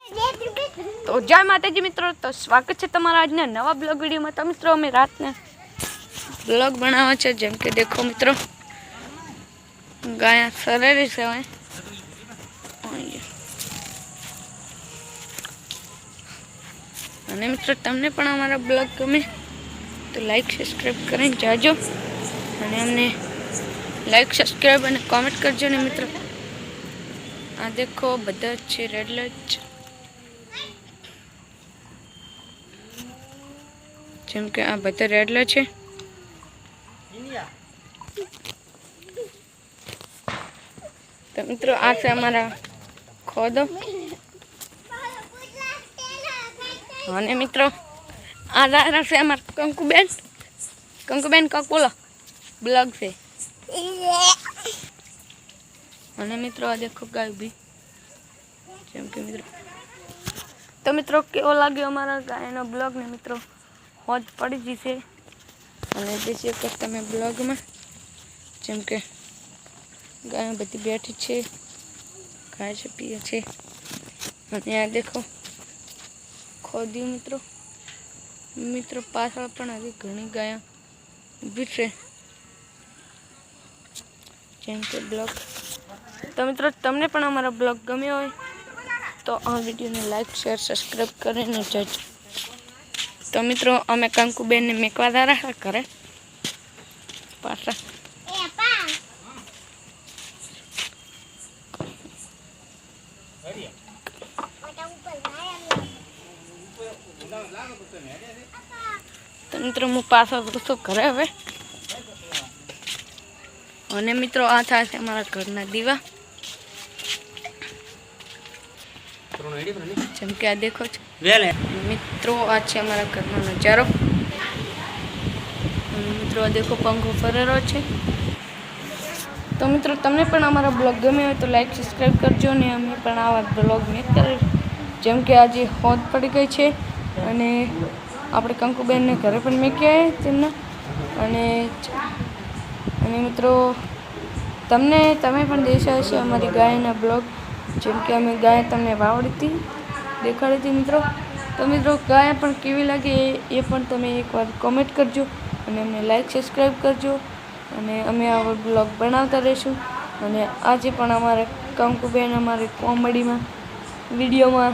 તો જય માતાજી મિત્રો, તો સ્વાગત છે તમારા આજના નવા બ્લોગ વિડીયોમાં। તો મિત્રો અમે રાતના બ્લોગ બનાવવા છે, જેમ કે દેખો મિત્રો ગાયા સરેરી છે અને મિત્રો તમને પણ અમારા બ્લોગ ગમે તો લાઈક સબસ્ક્રાઈબ કરીને જાજો અને અમને લાઈક સબસ્ક્રાઈબ અને કોમેન્ટ કરજો ને મિત્રો। આ દેખો બધા છે રેડ લાઈટ, જેમ કે આ બધા રેડ લાઈટ છે। તો મિત્રો આ છે અમારા ખોદો અને મિત્રો આ છે અમારા કંકુબેન કકોલો બ્લોગ છે અને મિત્રો આ દેખો ગાય भी, જેમ કે મિત્રો તો મિત્રો કેવો લાગ્યો અમારા ગાયનો બ્લોગ ને મિત્રો હોજ પડી જશે અને દેખીએ કે તમે બ્લોગમાં જેમ કે ગાય બધી બેઠી છે, ખાય છે, પીએ છે અને આ દેખો ખોદ્યું મિત્રો પાછળ પણ હજી ઘણી ગાયો ઊભી છે, જેમ કે બ્લોગ। તો મિત્રો તમને પણ અમારો બ્લોગ ગમ્યો હોય તો આ વિડીયોને લાઈક શેર સબસ્ક્રાઈબ કરીને જજો। તો મિત્રો અમે કંકુબેનને મેકવા દારા કરે પાછા તો મિત્રો હું પાછો વૃક્ષો ઘરે હવે અને મિત્રો આ થાય છે અમારા ઘરના દીવા, જેમ કે આ દેખો છો મિત્રો આ છે અમારા ઘરનો નજારો અને મિત્રો આ દેખો પંખો ફરેલો છે। તો મિત્રો તમને પણ અમારો બ્લોગ ગમ્યો હોય તો લાઈક સબસ્ક્રાઈબ કરજો ને અમે પણ આવા બ્લોગ મેકતા રહીશું, જેમ કે આજે હોજ પડી ગઈ છે અને આપણે કંકુબેનને ઘરે પણ મેક્યા તેમના અને મિત્રો તમે પણ દેખ્યા હશે અમારી ગાયના બ્લોગ, જેમ કે અમે ગાય તમને વાવડી હતી દેખાડી હતી મિત્રો। તો મિત્રો ગાય પણ કેવી લાગે એ પણ તમે એકવાર કોમેન્ટ કરજો અને અમને લાઈક સબસ્ક્રાઈબ કરજો અને અમે આવો બ્લોગ બનાવતા રહીશું। અને આજે પણ અમારે કંકુબેન અમારી કોમેડીમાં વિડીયોમાં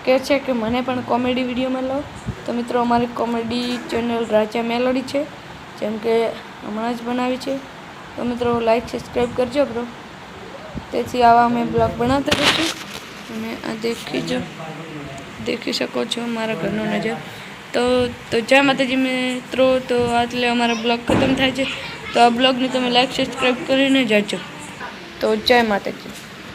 કહે છે કે મને પણ કોમેડી વિડીયોમાં લો। તો મિત્રો અમારી કોમેડી ચેનલ રાજા મેલોડી છે, જેમ કે હમણાં જ બનાવી છે। તો મિત્રો લાઈક સબસ્ક્રાઈબ કરજો બ્રો, તેથી આવા અમે બ્લોગ બનાવતા રહીશું અને આ દેખી શકો છો મારા ઘરનો નજારો। તો જય માતાજી મિત્રો, તો આટલે અમારા બ્લોગ ખતમ થાય છે। તો આ બ્લોગને તમે લાઈક સબસ્ક્રાઈબ કરીને જાજો। તો જય માતાજી।